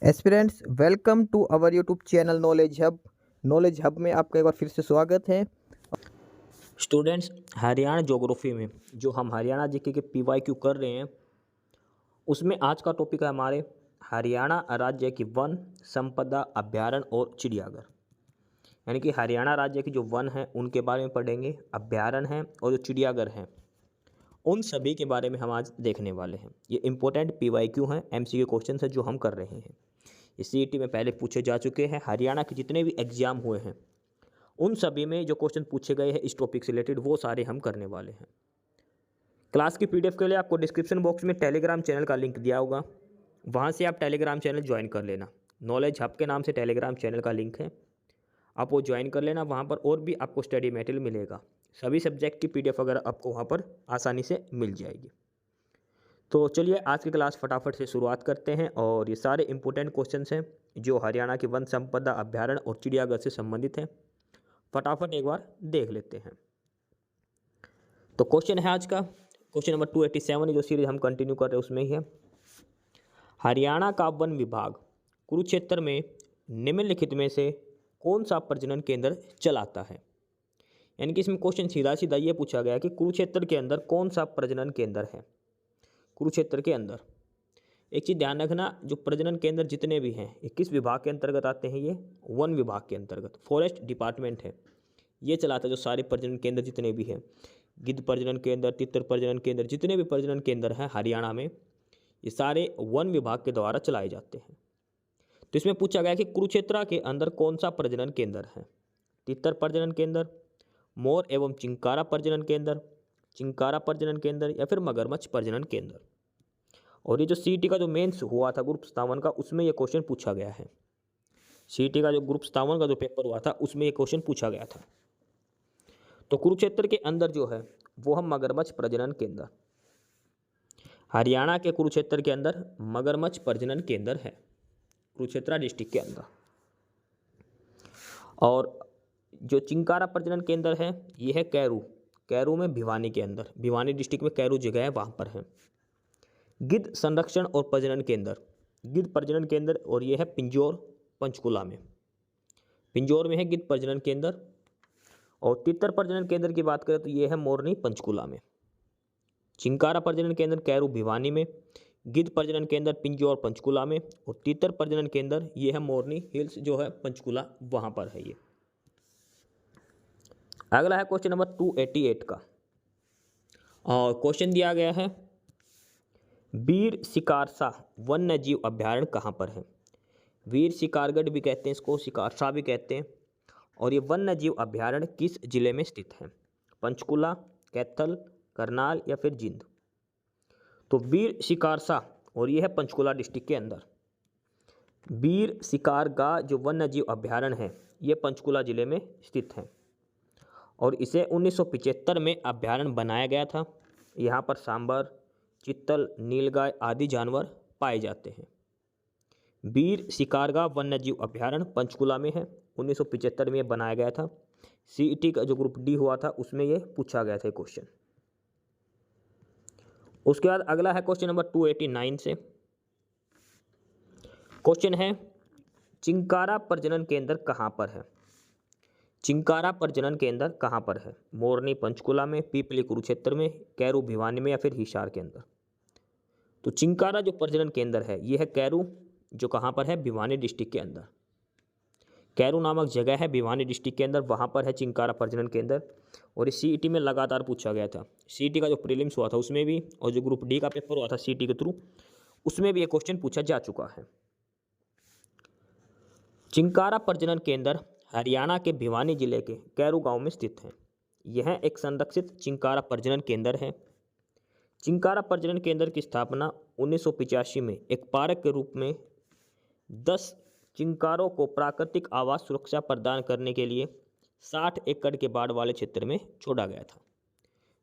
Aspirants welcome to our YouTube channel knowledge hub में आपका एक बार फिर से स्वागत है। स्टूडेंट्स, हरियाणा ज्योग्राफी में जो हम हरियाणा जीके के पीवाईक्यू कर रहे हैं उसमें आज का टॉपिक है हमारे हरियाणा राज्य की वन संपदा अभ्यारण्य और चिड़ियाघर। यानी कि हरियाणा राज्य की जो वन है उनके बारे में पढ़ेंगे, अभ्यारण्य हैं और जो चिड़ियाघर हैं उन सभी के बारे में हम आज देखने वाले हैं। ये इंपॉर्टेंट पीवाईक्यू हैं, एमसीक्यू क्वेश्चन है जो हम कर रहे हैं। ये सीईटी में पहले पूछे जा चुके हैं। हरियाणा के जितने भी एग्जाम हुए हैं उन सभी में जो क्वेश्चन पूछे गए हैं इस टॉपिक से रिलेटेड वो सारे हम करने वाले हैं। क्लास की पीडीएफ के लिए आपको डिस्क्रिप्शन बॉक्स में टेलीग्राम चैनल का लिंक दिया होगा, वहाँ से आप टेलीग्राम चैनल ज्वाइन कर लेना। नॉलेज हब के नाम से टेलीग्राम चैनल का लिंक है, आप वो ज्वाइन कर लेना। वहाँ पर और भी आपको स्टडी मटेरियल मिलेगा, सभी सब्जेक्ट की पीडीएफ वगैरह आपको वहाँ पर आसानी से मिल जाएगी। तो चलिए आज की क्लास फटाफट से शुरुआत करते हैं और ये सारे इंपॉर्टेंट क्वेश्चंस हैं जो हरियाणा की वन संपदा अभ्यारण्य और चिड़ियाघर से संबंधित हैं। फटाफट एक बार देख लेते हैं। तो क्वेश्चन है आज का क्वेश्चन नंबर 287, जो सीरीज हम कंटिन्यू कर रहे हैं उसमें ही है। हरियाणा का वन विभाग कुरुक्षेत्र में निम्नलिखित में से कौन सा प्रजनन केंद्र चलाता है। यानी कि इसमें क्वेश्चन सीधा सीधा ये पूछा गया कि कुरुक्षेत्र के अंदर कौन सा प्रजनन केंद्र है। कुरुक्षेत्र के अंदर एक चीज़ ध्यान रखना, जो प्रजनन केंद्र जितने भी हैं ये किस विभाग के अंतर्गत आते हैं, ये वन विभाग के अंतर्गत फॉरेस्ट डिपार्टमेंट है ये चलाता है। जो सारे प्रजनन केंद्र जितने भी हैं, गिद्ध प्रजनन केंद्र, तितर प्रजनन केंद्र, जितने भी प्रजनन केंद्र हैं हरियाणा में ये सारे वन विभाग के द्वारा चलाए जाते हैं। तो इसमें पूछा गया कि कुरुक्षेत्र के अंदर कौन सा प्रजनन केंद्र है। तितर प्रजनन केंद्र, मोर एवं चिंकारा प्रजनन केंद्र, चिंकारा प्रजनन केंद्र या फिर मगरमच्छ प्रजनन केंद्र। और ये जो सीईटी का जो मेंस हुआ था ग्रुप 57 का उसमें ये क्वेश्चन पूछा गया है। सीईटी का जो ग्रुप 57 का जो पेपर हुआ था उसमें ये क्वेश्चन पूछा गया था। तो कुरुक्षेत्र के अंदर जो है वो हम मगरमच्छ प्रजनन केंद्र, हरियाणा के कुरुक्षेत्र के अंदर मगरमच्छ प्रजनन केंद्र है, कुरुक्षेत्र डिस्ट्रिक्ट के अंदर। और जो चिंकारा प्रजनन केंद्र है ये है कैरू में भिवानी के अंदर, भिवानी डिस्ट्रिक्ट में कैरू जगह है वहाँ पर है। गिद्ध संरक्षण और प्रजनन केंद्र, गिद्ध प्रजनन केंद्र और ये है पिंजौर पंचकुला में, पिंजौर में है गिद्ध प्रजनन केंद्र। और तितर प्रजनन केंद्र की बात करें तो ये है मोरनी पंचकुला में। चिंकारा प्रजनन केंद्र कैरू भिवानी में, गिद्ध प्रजनन केंद्र पिंजौर पंचकुला में और तितर प्रजनन केंद्र ये है मोरनी हिल्स जो है पंचकुला वहाँ पर है ये। अगला है क्वेश्चन नंबर 288 का और क्वेश्चन दिया गया है वीर शिकारसा वन्य जीव अभ्यारण्य कहाँ पर है। वीर शिकारगढ़ भी कहते हैं इसको, शिकारसा भी कहते हैं। और ये वन्य जीव अभ्यारण्य किस जिले में स्थित है, पंचकुला, कैथल, करनाल या फिर जिंद। तो वीर शिकारसा और ये है पंचकुला डिस्ट्रिक्ट के अंदर। वीर शिकारगाह जो वन्य जीव अभ्यारण्य है ये पंचकुला जिले में स्थित है और इसे 1975 में अभ्यारण्य बनाया गया था। यहाँ पर सांबर, चित्तल, नीलगाय आदि जानवर पाए जाते हैं। वीर शिकारगाह वन्य जीव अभ्यारण्य पंचकुला में है, 1975 में बनाया गया था। सीईटी का जो ग्रुप डी हुआ था उसमें ये पूछा गया था क्वेश्चन। उसके बाद अगला है क्वेश्चन नंबर 289 से। क्वेश्चन है चिंकारा प्रजनन केंद्र कहाँ पर है। चिंकारा प्रजनन केंद्र कहाँ पर है, मोरनी पंचकुला में, पीपली कुरुक्षेत्र में, कैरू भिवानी में या फिर हिसार के अंदर। तो चिंकारा जो प्रजनन केंद्र है ये है कैरू, जो कहाँ पर है, भिवानी डिस्ट्रिक्ट के अंदर। कैरू नामक जगह है भिवानी डिस्ट्रिक्ट के अंदर, वहाँ पर है चिंकारा प्रजनन केंद्र। और इस सीईटी में लगातार पूछा गया था। सीईटी का जो प्रीलिम्स हुआ था उसमें भी और जो ग्रुप डी का पेपर हुआ था सीईटी के थ्रू उसमें भी ये क्वेश्चन पूछा जा चुका है। चिंकारा प्रजनन केंद्र हरियाणा के भिवानी जिले के कैरू गांव में स्थित है। यह एक संरक्षित चिंकारा प्रजनन केंद्र है। चिंकारा प्रजनन केंद्र की स्थापना 1985 में एक पार्क के रूप में 10 चिंकारों को प्राकृतिक आवास सुरक्षा प्रदान करने के लिए 60 एकड़ के बाढ़ वाले क्षेत्र में छोड़ा गया था।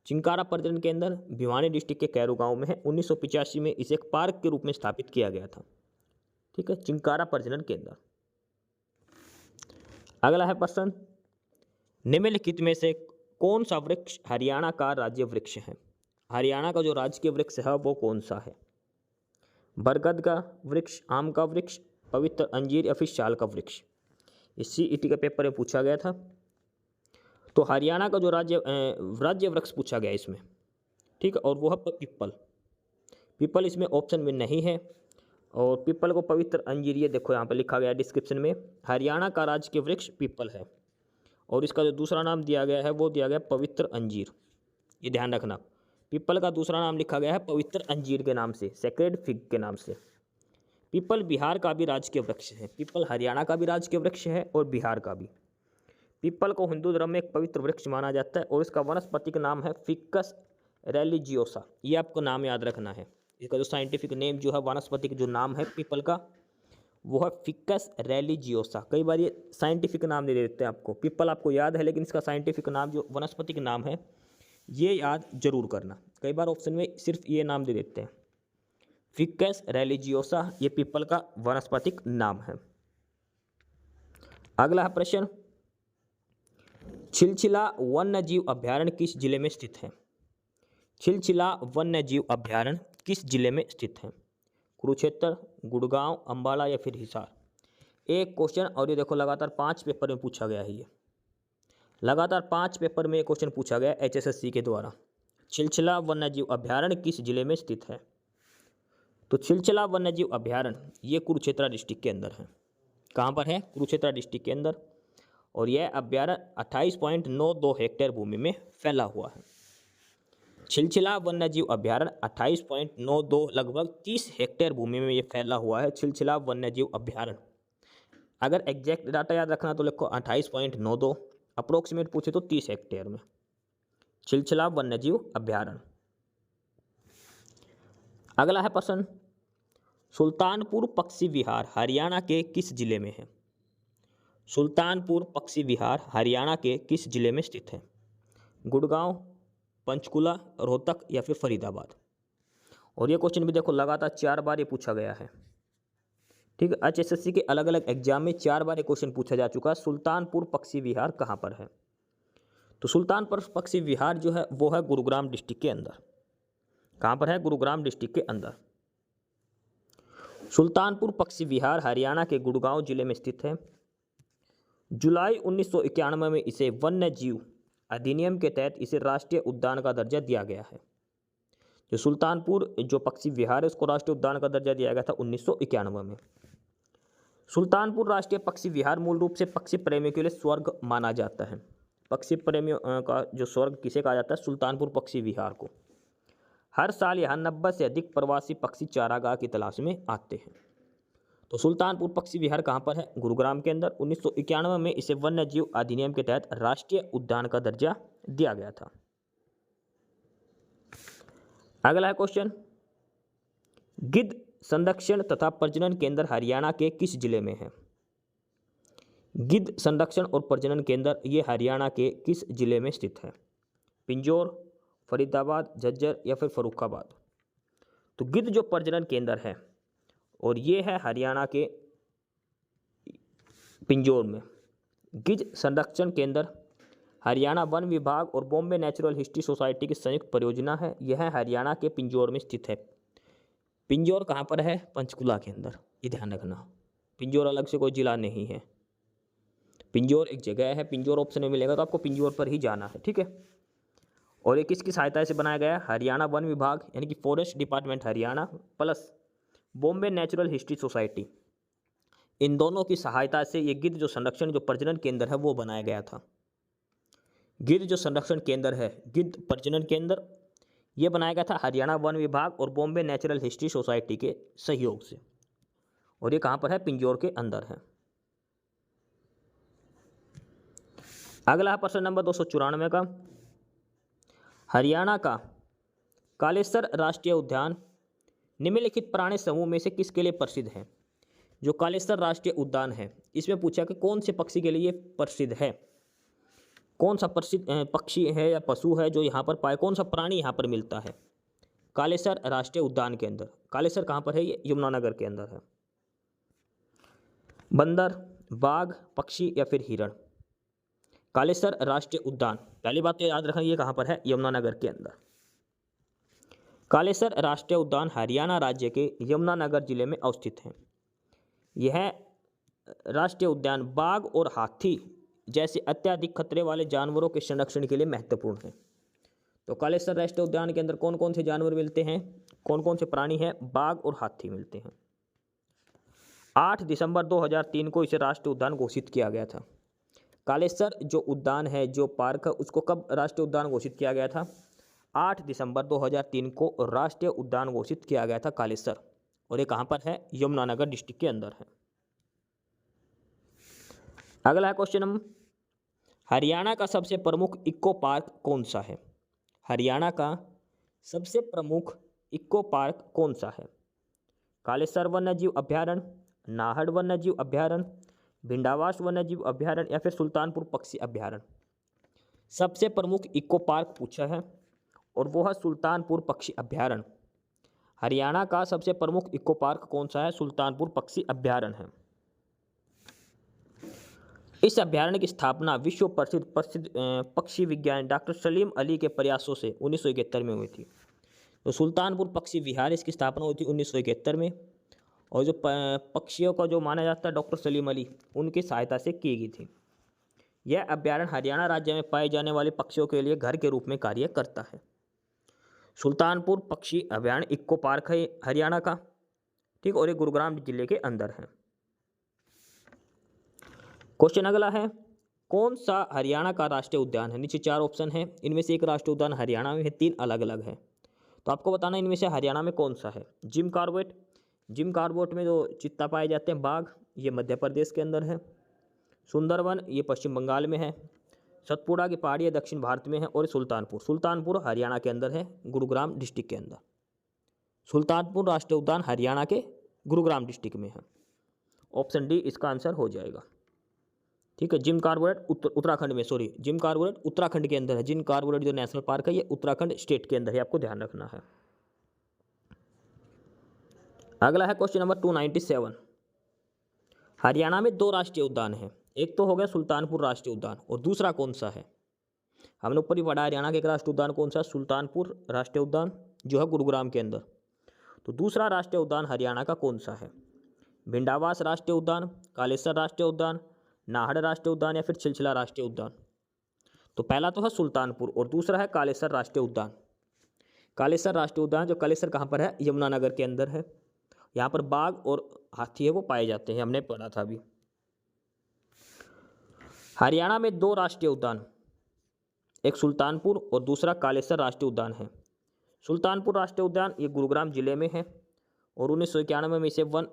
चिंकारा प्रजनन केंद्र भिवानी डिस्ट्रिक्ट के कैरू गांव में है। 1985 में इसे एक पार्क के रूप में स्थापित किया गया था। ठीक है, चिंकारा प्रजनन केंद्र। अगला है प्रश्न, निम्नलिखित में से कौन सा वृक्ष हरियाणा का राज्य वृक्ष है। हरियाणा का जो राजकीय वृक्ष है वो कौन सा है। बरगद का वृक्ष, आम का वृक्ष, पवित्र अंजीर या फिर शाल का वृक्ष। इस CET के पेपर में पूछा गया था। तो हरियाणा का जो राज्य वृक्ष पूछा गया इसमें, ठीक है, और वो है पीपल। पीपल इसमें ऑप्शन में नहीं है। और पीपल को पवित्र अंजीर, ये देखो यहाँ पर लिखा गया है डिस्क्रिप्शन में, हरियाणा का राजकीय वृक्ष पीपल है। और इसका जो दूसरा नाम दिया गया है वो दिया गया पवित्र अंजीर। ये ध्यान रखना, पीपल का दूसरा नाम लिखा गया है पवित्र अंजीर के नाम से, सेक्रेड फिग के नाम से। पीपल बिहार का भी राजकीय वृक्ष है। पीपल हरियाणा का भी राजकीय वृक्ष है और बिहार का भी। पीपल को हिंदू धर्म में एक पवित्र वृक्ष माना जाता है और इसका वनस्पतिक नाम है फिकस रेलिजियोसा। ये आपको नाम याद रखना है। इसका जो साइंटिफिक नेम जो है, वनस्पतिक जो नाम है पीपल का, वो है फिकस रेलिजियोसा। कई बार ये साइंटिफिक नाम दे देते हैं आपको, पीपल आपको याद है लेकिन इसका साइंटिफिक नाम जो वनस्पतिक नाम है ये याद जरूर करना। कई बार ऑप्शन में सिर्फ ये नाम दे देते हैं, फिकस रेलिजियोसा, ये पीपल का वनस्पतिक नाम है। अगला प्रश्न, छिलछिला वन्यजीव अभ्यारण्य किस जिले में स्थित है? छिलछिला वन्यजीव अभ्यारण्य किस जिले में स्थित है? कुरुक्षेत्र, गुड़गांव, अंबाला या फिर हिसार? एक क्वेश्चन, और ये देखो लगातार 5 पेपर में पूछा गया है। ये लगातार 5 पेपर में ये क्वेश्चन पूछा गया HSSC के द्वारा। छिलछिला वन्यजीव अभ्यारण्य किस जिले में स्थित है? तो छिलछिला वन्यजीव अभ्यारण्य ये कुरुक्षेत्र डिस्ट्रिक्ट के अंदर है। कहाँ पर है? कुरुक्षेत्र डिस्ट्रिक्ट के अंदर। और यह अभ्यारण्य 28.92 हेक्टेयर भूमि में फैला हुआ है। छिलछिला वन्यजीव अभ्यारण्य 28.92 लगभग 30 हेक्टेयर भूमि में ये फैला हुआ है। छिलछिला वन्यजीव अभ्यारण्य, अगर एग्जैक्ट डाटा याद रखना तो लिखो 28.92, अप्रोक्सीमेट पूछे तो 30 हेक्टेयर में छिलछिला वन्यजीव अभ्यारण्य। अगला है प्रश्न, सुल्तानपुर पक्षी विहार हरियाणा के किस जिले में है? सुल्तानपुर पक्षी विहार हरियाणा के किस जिले में स्थित है? गुड़गांव, पंचकुला, रोहतक या फिर फरीदाबाद? और ये क्वेश्चन भी देखो लगातार 4 बार ये पूछा गया है। ठीक है, HSSC के अलग अलग एग्जाम में 4 बार ये क्वेश्चन पूछा जा चुका है। सुल्तानपुर पक्षी विहार कहाँ पर है? तो सुल्तानपुर पक्षी विहार जो है वो है गुरुग्राम डिस्ट्रिक्ट के अंदर। कहाँ पर है? गुरुग्राम डिस्ट्रिक्ट के अंदर। सुल्तानपुर पक्षी विहार हरियाणा के गुड़गांव जिले में स्थित है। जुलाई 1991 में इसे वन्य जीव अधिनियम के तहत इसे राष्ट्रीय उद्यान का दर्जा दिया गया है। जो सुल्तानपुर जो पक्षी विहार है उसको राष्ट्रीय उद्यान का दर्जा दिया गया था 1991 में। सुल्तानपुर राष्ट्रीय पक्षी विहार मूल रूप से पक्षी प्रेमियों के लिए स्वर्ग माना जाता है। पक्षी प्रेमियों का जो स्वर्ग किसे कहा जाता है? सुल्तानपुर पक्षी विहार को। हर साल यहाँ 90 से अधिक प्रवासी पक्षी चारागाह की तलाश में आते हैं। तो सुल्तानपुर पक्षी विहार कहाँ पर है? गुरुग्राम के अंदर। 1991 में इसे वन्य जीव अधिनियम के तहत राष्ट्रीय उद्यान का दर्जा दिया गया था। अगला है क्वेश्चन, गिद्ध संरक्षण तथा प्रजनन केंद्र हरियाणा के किस जिले में है? गिद्ध संरक्षण और प्रजनन केंद्र ये हरियाणा के किस जिले में स्थित है? पिंजौर, फरीदाबाद, झज्जर या फिर फर्रुखाबाद? तो गिद्ध जो प्रजनन केंद्र है और ये है हरियाणा के पिंजौर में। गिद्ध संरक्षण केंद्र हरियाणा वन विभाग और बॉम्बे नेचुरल हिस्ट्री सोसाइटी की संयुक्त परियोजना है। यह हरियाणा के पिंजौर में स्थित है। पिंजौर कहाँ पर है? पंचकुला के अंदर। ये ध्यान रखना, पिंजौर अलग से कोई जिला नहीं है, पिंजौर एक जगह है। पिंजौर ऑप्शन में मिलेगा तो आपको पिंजौर पर ही जाना है। ठीक है, और ये किसकी सहायता से बनाया गया है? हरियाणा वन विभाग यानी कि forest department Haryana plus Bombay natural history society, इन दोनों की सहायता से ये गिद्ध जो संरक्षण जो प्रजनन केंद्र है वो बनाया गया था। गिद्ध जो संरक्षण केंद्र है, गिद्ध प्रजनन केंद्र, ये बनाया गया था हरियाणा वन विभाग और बॉम्बे नेचुरल हिस्ट्री सोसाइटी के सहयोग से। और ये कहाँ पर है? पिंजौर के अंदर है। अगला प्रश्न नंबर 294 का, हरियाणा का कालेसर राष्ट्रीय उद्यान निम्नलिखित प्राणी समूह में से किसके लिए प्रसिद्ध है? जो कालेसर राष्ट्रीय उद्यान है इसमें पूछा कि कौन से पक्षी के लिए प्रसिद्ध है, कौन सा प्रसिद्ध पक्षी है या पशु है जो यहाँ पर पाए, कौन सा प्राणी यहाँ पर मिलता है कालेसर राष्ट्रीय उद्यान के अंदर? कालेसर कहाँ पर है? ये यमुनानगर के अंदर है। बंदर, बाघ, पक्षी या फिर हिरण? कालेसर राष्ट्रीय उद्यान, पहली बात तो याद रखना ये कहाँ पर है? यमुनानगर के अंदर। कालेसर राष्ट्रीय उद्यान हरियाणा राज्य के यमुनानगर जिले में अवस्थित है। यह राष्ट्रीय उद्यान बाघ और हाथी जैसे अत्यधिक खतरे वाले जानवरों के संरक्षण के लिए महत्वपूर्ण है। तो कालेश्वर राष्ट्रीय उद्यान के अंदर कौन कौन से जानवर मिलते हैं, कौन कौन से प्राणी हैं? बाघ और हाथी मिलते हैं। 8 दिसंबर 2003 को इसे राष्ट्रीय उद्यान घोषित किया गया था। कालेश्वर जो उद्यान है, जो पार्क है, उसको कब राष्ट्रीय उद्यान घोषित किया गया था? 8 दिसंबर 2003 को राष्ट्रीय उद्यान घोषित किया गया था कालेश्वर, और ये कहाँ पर है? यमुनानगर डिस्ट्रिक्ट के अंदर है। अगला है क्वेश्चन नंबर, हरियाणा का सबसे प्रमुख इको पार्क कौन सा है? हरियाणा का सबसे प्रमुख इको पार्क कौन सा है? कालेश्वर वन्यजीव अभ्यारण्य, नाहड़ वन्यजीव अभ्यारण्य, भिंडावास वन्यजीव अभ्यारण्य या फिर सुल्तानपुर पक्षी अभ्यारण्य? सबसे प्रमुख इको पार्क पूछा है और वो है सुल्तानपुर पक्षी अभ्यारण्य। हरियाणा का सबसे प्रमुख इको पार्क कौन सा है? सुल्तानपुर पक्षी अभ्यारण्य है। इस अभ्यारण्य की स्थापना विश्व प्रसिद्ध पक्षी विज्ञानी डॉक्टर सलीम अली के प्रयासों से 1971 में हुई थी। तो सुल्तानपुर पक्षी विहार इसकी स्थापना हुई थी 1971 में, और जो पक्षियों का जो माना जाता है डॉक्टर सलीम अली, उनकी सहायता से की गई थी। यह अभ्यारण्य हरियाणा राज्य में पाए जाने वाले पक्षियों के लिए घर के रूप में कार्य करता है। सुल्तानपुर पक्षी अभ्यारण्य इको पार्क है हरियाणा का, ठीक, और ये गुरुग्राम जिले के अंदर है। क्वेश्चन अगला है, कौन सा हरियाणा का राष्ट्रीय उद्यान है? नीचे 4 ऑप्शन है, इनमें से एक राष्ट्रीय उद्यान हरियाणा में है, 3 अलग अलग है। तो आपको बताना इनमें से हरियाणा में कौन सा है। जिम कॉर्बेट, जिम कॉर्बेट में जो चित्ता पाए जाते हैं बाघ, ये मध्य प्रदेश के अंदर है। सुंदरवन ये पश्चिम बंगाल में है। सतपुड़ा की पहाड़ी दक्षिण भारत में है। और सुल्तानपुर, सुल्तानपुर हरियाणा के अंदर है, गुरुग्राम डिस्ट्रिक्ट के अंदर। सुल्तानपुर राष्ट्रीय उद्यान हरियाणा के गुरुग्राम डिस्ट्रिक्ट में है। ऑप्शन डी इसका आंसर हो जाएगा, ठीक है। जिम कॉर्बेट उत्तराखंड में, सॉरी, जिम कॉर्बेट उत्तराखंड के अंदर है। जिम कॉर्बेट जो नेशनल पार्क है ये उत्तराखंड स्टेट के अंदर है, आपको ध्यान रखना है। अगला है क्वेश्चन नंबर 297, हरियाणा में 2 राष्ट्रीय उद्यान हैं, एक तो हो गया सुल्तानपुर राष्ट्रीय उद्यान, और दूसरा कौन सा है? हमने ऊपर ही पढ़ा हरियाणा के एक राष्ट्रीय उद्यान कौन सा? सुल्तानपुर राष्ट्रीय उद्यान जो है गुरुग्राम के अंदर। तो दूसरा राष्ट्रीय उद्यान हरियाणा का कौन सा है? भिंडावास राष्ट्रीय उद्यान, कालेश्वर राष्ट्रीय उद्यान, नाहड़ राष्ट्रीय उद्यान या फिर छिलछिला राष्ट्रीय उद्यान? तो पहला तो है सुल्तानपुर और दूसरा है कालेश्वर राष्ट्रीय उद्यान। कालेश्वर राष्ट्रीय उद्यान, जो कालेश्वर कहाँ पर है? यमुनानगर के अंदर है। यहाँ पर बाघ और हाथी है वो पाए जाते हैं, हमने पढ़ा था अभी। हरियाणा में 2 राष्ट्रीय उद्यान, एक सुल्तानपुर और दूसरा कालेश्वर राष्ट्रीय उद्यान है। सुल्तानपुर राष्ट्रीय उद्यान ये गुरुग्राम जिले में है और 1991 में इसे वन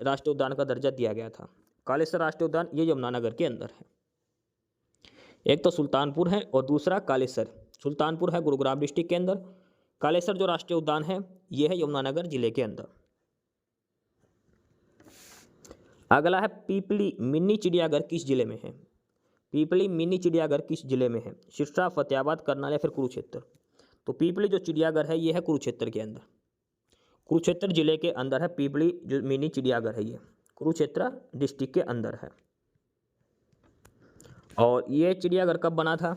राष्ट्रीय उद्यान का दर्जा दिया गया था। कालेश्वर राष्ट्रीय उद्यान ये यमुनानगर के अंदर है। एक तो सुल्तानपुर है और दूसरा कालेश्वर। सुल्तानपुर है गुरुग्राम डिस्ट्रिक्ट के अंदर, कालेश्वर जो राष्ट्रीय उद्यान है ये है यमुनानगर जिले के अंदर। अगला है पीपली मिनी चिड़ियाघर किस जिले में है? पीपली मिनी चिड़ियाघर किस जिले में है? सिरसा, फतेहाबाद, करनाल या फिर कुरुक्षेत्र? तो पीपली जो चिड़ियाघर है ये है कुरुक्षेत्र के अंदर, कुरुक्षेत्र जिले के अंदर है पीपली जो मिनी चिड़ियाघर है, ये कुरुक्षेत्र डिस्ट्रिक्ट के अंदर है। और ये चिड़ियाघर कब बना था?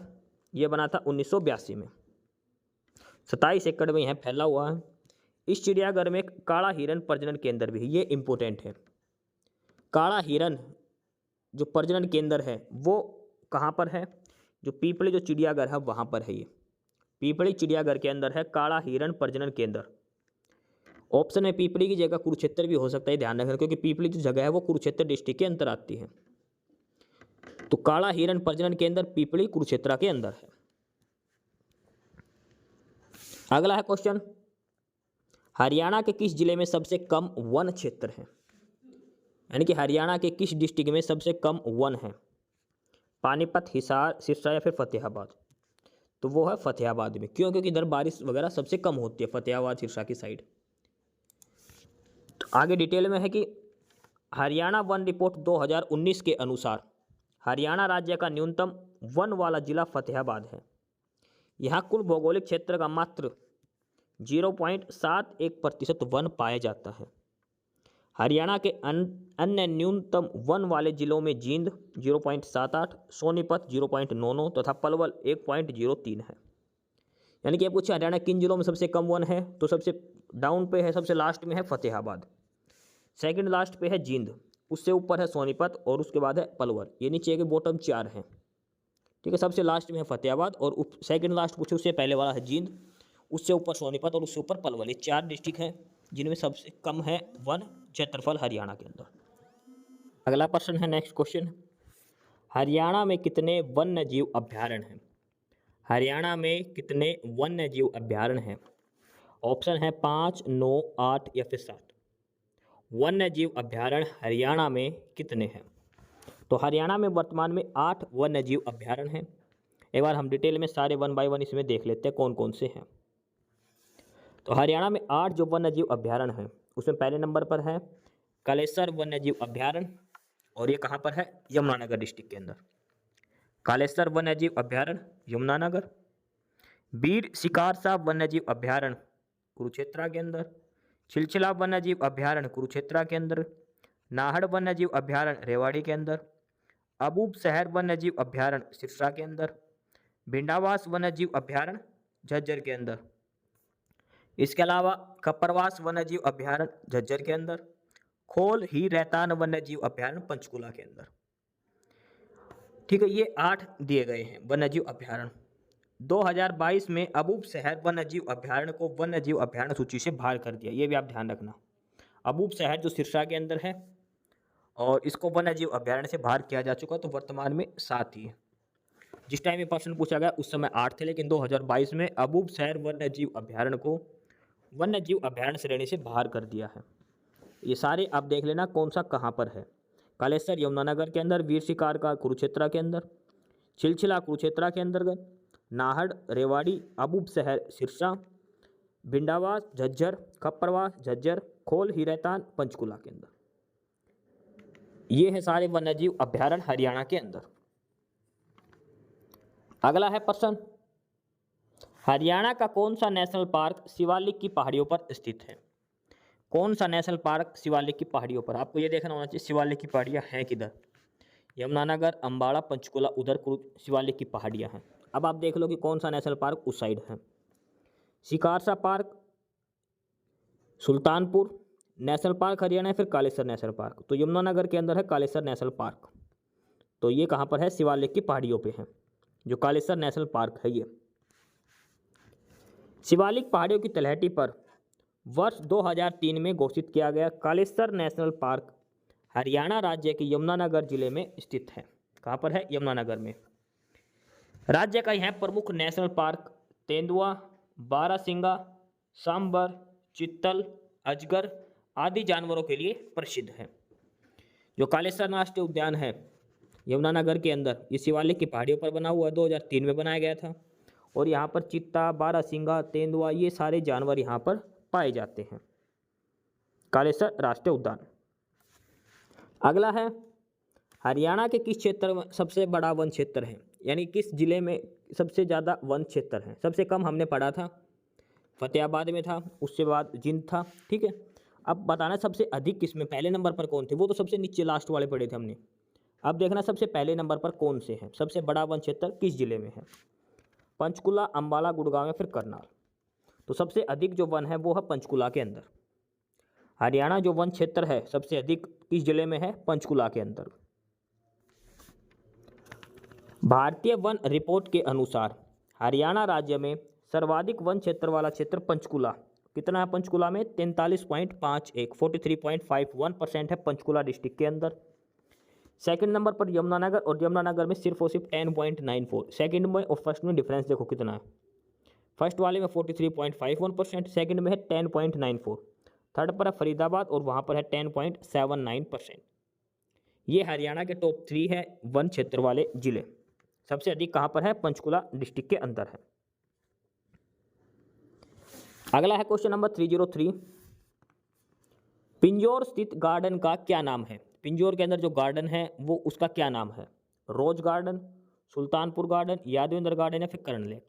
ये बना था 1982 में। 27 एकड़ में यह फैला हुआ है। इस चिड़ियाघर में काला हिरन प्रजनन केंद्र भी है, ये इंपॉर्टेंट है। काला हिरन जो प्रजनन केंद्र है वो कहाँ पर है? जो पीपली जो चिड़ियाघर है वहाँ पर है। ये पीपली चिड़ियाघर के अंदर है काला हिरन प्रजनन केंद्र। ऑप्शन में पीपली की जगह कुरुक्षेत्र भी हो सकता है, ध्यान रखना, क्योंकि पीपली जो जगह है वो कुरुक्षेत्र डिस्ट्रिक्ट के अंदर आती है। तो काला हिरन प्रजनन केंद्र पीपली कुरुक्षेत्र के अंदर है। अगला है क्वेश्चन, हरियाणा के किस जिले में सबसे कम वन क्षेत्र है? यानी कि हरियाणा के किस डिस्ट्रिक्ट में सबसे कम वन है? पानीपत, हिसार, सिरसा या फिर फतेहाबाद? तो वो है फतेहाबाद में। क्यों? क्योंकि इधर बारिश वगैरह सबसे कम होती है, फतेहाबाद सिरसा की साइड। तो आगे डिटेल में है कि हरियाणा वन रिपोर्ट 2019 के अनुसार हरियाणा राज्य का न्यूनतम वन वाला जिला फतेहाबाद है। यहाँ कुल भौगोलिक क्षेत्र का मात्र 0.71% वन पाया जाता है। हरियाणा के अन्य न्यूनतम वन वाले जिलों में जींद 0.78, सोनीपत 0.99 तथा पलवल 1.03 है। यानी कि आप पूछे हरियाणा किन जिलों में सबसे कम वन है, तो सबसे डाउन पे है, सबसे लास्ट में है फतेहाबाद, सेकंड लास्ट पे है जींद, उससे ऊपर है सोनीपत और उसके बाद है पलवल। ये नीचे के बॉटम 4 हैं, ठीक है। सबसे लास्ट में है फतेहाबाद और सेकंड लास्ट पूछे उससे पहले वाला है जींद, उससे ऊपर सोनीपत और उससे ऊपर पलवल। ये 4 डिस्ट्रिक्ट हैं जिनमें सबसे कम है वन क्षेत्रफल हरियाणा के अंदर। अगला प्रश्न है, नेक्स्ट क्वेश्चन, हरियाणा में कितने वन्य जीव अभ्यारण्य हैं? हरियाणा में कितने वन्य जीव अभ्यारण्य हैं? ऑप्शन है 5, 9, 8 या फिर 7। वन्य जीव अभ्यारण्य हरियाणा में कितने हैं? तो हरियाणा में वर्तमान में 8 वन्य जीव अभ्यारण्य हैं। एक बार हम डिटेल में सारे 1 बाय 1 इसमें देख लेते हैं कौन कौन से हैं। तो हरियाणा में 8 जो वन्य जीव अभ्यारण्य हैं उसमें पहले नंबर पर है कालेसर वन्य जीव अभ्यारण्य, और ये कहाँ पर है? यमुनानगर डिस्ट्रिक्ट के अंदर। कालेसर वन्य जीव अभ्यारण्य यमुनानगर। बीर शिकार साहब वन्य जीव अभ्यारण्य कुरुक्षेत्र के अंदर। छिलछिला वन्य जीव अभ्यारण्य कुरुक्षेत्र के अंदर। नाहड़ वन्य जीव अभ्यारण्य रेवाड़ी के अंदर। अबूब शहर वन्य जीव अभ्यारण्य सिरसा के अंदर। भिंडावास वन्य जीव अभ्यारण्य झज्जर के अंदर। इसके अलावा कपरवास वन्य जीव अभ्यारण्य झज्जर के अंदर। खोल ही रहतान वन्य जीव अभ्यारण्य पंचकुला के अंदर। ठीक है, ये 8 दिए गए हैं वन्य जीव अभ्यारण्य। 2022 में अबूब शहर वन्य जीव अभ्यारण्य को वन्य जीव अभ्यारण्य सूची से बाहर कर दिया, ये भी आप ध्यान रखना। अबूब शहर जो सिरसा के अंदर है और इसको वन्य जीव अभ्यारण्य से बाहर किया जा चुका, तो वर्तमान में 7 ही है। जिस टाइम ये प्रश्न पूछा गया उस समय 8 थे, लेकिन 2022 में अबूब शहर वन्य जीव अभ्यारण्य को वन्य जीव अभ्यारण्य श्रेणी से बाहर कर दिया है। ये सारे आप देख लेना कौन सा कहाँ पर है। कालेसर यमुनानगर के अंदर, वीर शिकार का कुरुक्षेत्र के अंदर, छिलछिला कुरुक्षेत्र के अंतर्गत, नाहड़ रेवाड़ी, अबूब शहर सिरसा, भिंडावास झज्जर, खप्परवास झज्जर, खोल ही रहतान पंचकुला के अंदर। ये है सारे वन्यजीव अभ्यारण्य हरियाणा के अंदर। अगला है प्रश्न, हरियाणा का कौन सा नेशनल पार्क शिवालिक की पहाड़ियों पर स्थित है? कौन सा नेशनल पार्क शिवालिक की पहाड़ियों पर? आपको ये देखना होना चाहिए शिवालिक की पहाड़ियाँ हैं किधर। यमुनानगर, अंबाला, पंचकुला, उधर शिवालिक की पहाड़ियाँ हैं। अब आप देख लो कि कौन सा नेशनल पार्क उस साइड है। शिकारसा park Sultanpur national park Haryana है, फिर कालेसर नेशनल पार्क। तो यमुनानगर के अंदर है कालेसर नेशनल पार्क। तो ये कहाँ पर है? शिवालिक की पहाड़ियों पे है, जो कालेसर नेशनल पार्क है। ये शिवालिक पहाड़ियों की तलहटी पर वर्ष 2003 में घोषित किया गया कालेसर नेशनल पार्क हरियाणा राज्य के यमुनानगर जिले में स्थित है। कहाँ पर है? यमुनानगर में। राज्य का यह प्रमुख नेशनल पार्क तेंदुआ, बारासिंगा, सांबर, चित्तल, अजगर आदि जानवरों के लिए प्रसिद्ध है। जो कालेसर राष्ट्रीय उद्यान है यमुनानगर के अंदर, ये शिवालिक की पहाड़ियों पर बना हुआ 2003 में बनाया गया था, और यहाँ पर चित्ता, बारासिंगा, तेंदुआ ये सारे जानवर यहाँ पर पाए जाते हैं। कालेसर राष्ट्रीय उद्यान। अगला है, हरियाणा के किस क्षेत्र में सबसे बड़ा वन क्षेत्र है? यानी किस जिले में सबसे ज़्यादा वन क्षेत्र है? सबसे कम हमने पढ़ा था फतेहाबाद में था, उसके बाद जींद था, ठीक है। अब बताना सबसे अधिक किस में, पहले नंबर पर कौन थे? वो तो सबसे नीचे लास्ट वाले पढ़े थे हमने। अब देखना सबसे पहले नंबर पर कौन से हैं, सबसे बड़ा वन क्षेत्र किस जिले में है? पंचकुला, अंबाला, गुड़गांव या फिर करनाल। तो सबसे अधिक जो वन है वो है पंचकुला के अंदर। हरियाणा जो वन क्षेत्र है सबसे अधिक किस जिले में है? पंचकुला के अंदर। भारतीय वन रिपोर्ट के अनुसार हरियाणा राज्य में सर्वाधिक वन क्षेत्र वाला क्षेत्र पंचकुला। कितना है पंचकुला में? 43.51 43.51% है पंचकुला डिस्ट्रिक्ट के अंदर। सेकंड नंबर पर यमुनानगर, और यमुनानगर में सिर्फ और सिर्फ 10.94। सेकंड में और फर्स्ट में डिफरेंस देखो कितना है। फर्स्ट वाले में 43.51%, सेकंड में है 10.94। थर्ड पर है फरीदाबाद और वहाँ पर है 10.79%। ये हरियाणा के टॉप 3 है वन क्षेत्र वाले जिले। सबसे अधिक कहाँ पर है? पंचकुला डिस्ट्रिक्ट के अंदर है। अगला है क्वेश्चन नंबर 303, पिंजौर स्थित गार्डन का क्या नाम है? पिंजौर के अंदर जो गार्डन है वो उसका क्या नाम है? Rose garden, Sultanpur garden, Yadavendra garden या फिर कर्ण लेक।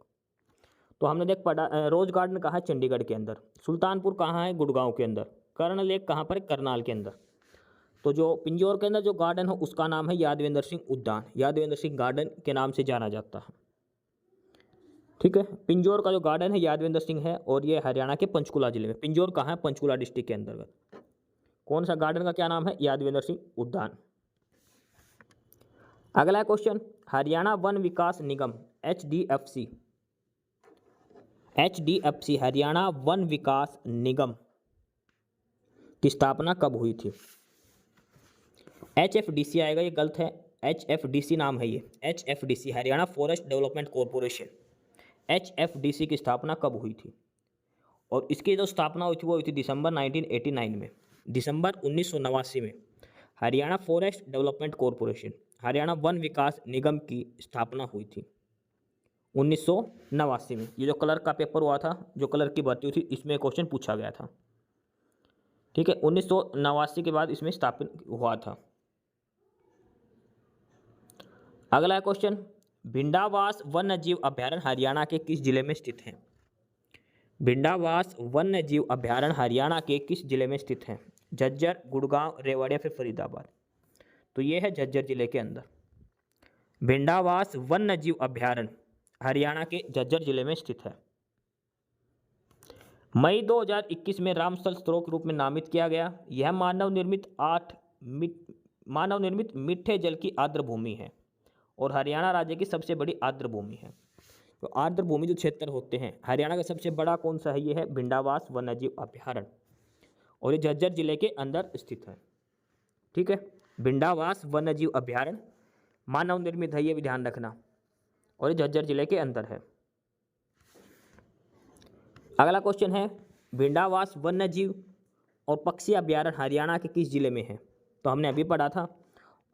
तो हमने देख पढ़ा, रोज गार्डन कहाँ है? चंडीगढ़ के अंदर। सुल्तानपुर कहाँ है? गुड़गांव के अंदर। कर्ण लेक कहाँ पर है? करनाल के अंदर। तो जो पिंजौर के अंदर जो गार्डन है उसका नाम है यादवेंद्र सिंह उद्यान, यादवेंद्र सिंह गार्डन के नाम से जाना जाता है, ठीक है। पिंजौर का जो गार्डन है यादवेंद्र सिंह है, और ये हरियाणा के पंचकुला जिले में। पिंजौर कहाँ है? पंचकुला डिस्ट्रिक्ट के अंतर्गत। कौन सा गार्डन का क्या नाम है? यादवेंद्र सिंह उद्यान। अगला क्वेश्चन, हरियाणा वन विकास निगम HDFC हरियाणा वन विकास निगम की स्थापना कब हुई थी? HFDC आएगा, ये गलत है। HFDC नाम है ये, HFDC Haryana forest development corporation. HFDC की स्थापना कब हुई थी? और इसकी जो स्थापना हुई थी वो हुई थी दिसंबर 1989 में, दिसंबर 1989 में Haryana forest development corporation, Haryana Van Vikas Nigam की स्थापना हुई थी 1989 में। ये जो कलर का पेपर हुआ था, जो कलर की भर्ती हुई थी, इसमें क्वेश्चन पूछा गया था। ठीक है, 1989 के बाद इसमें स्थापित हुआ था। अगला क्वेश्चन, भिंडावास वन्यजीव अभयारण्य हरियाणा के किस जिले में स्थित है? भिंडावास वन्यजीव अभयारण्य हरियाणा के किस जिले में स्थित है? झज्जर, गुड़गांव, रेवाड़ी या फिर फरीदाबाद? तो ये है झज्जर जिले के अंदर। भिंडावास वन्यजीव अभयारण्य हरियाणा के झज्जर जिले में स्थित है। मई 2021 में रामस्थल स्रोत के रूप में नामित किया गया। यह मानव निर्मित मीठे जल की आर्द्र भूमि है और हरियाणा राज्य की सबसे बड़ी आर्द्र भूमि है। तो आर्द्र भूमि जो क्षेत्र होते हैं, हरियाणा का सबसे बड़ा कौन सा है? ये है भिंडावास वन्यजीव अभयारण्य और ये झज्जर जिले के अंदर स्थित है। ठीक है, भिंडावास वन्यजीव अभयारण्य मानव निर्मित है, ये भी ध्यान रखना, और ये झज्जर जिले के अंदर है। अगला क्वेश्चन है, भिंडावास वन्यजीव और पक्षी अभयारण्य हरियाणा के किस जिले में है? तो हमने अभी पढ़ा था,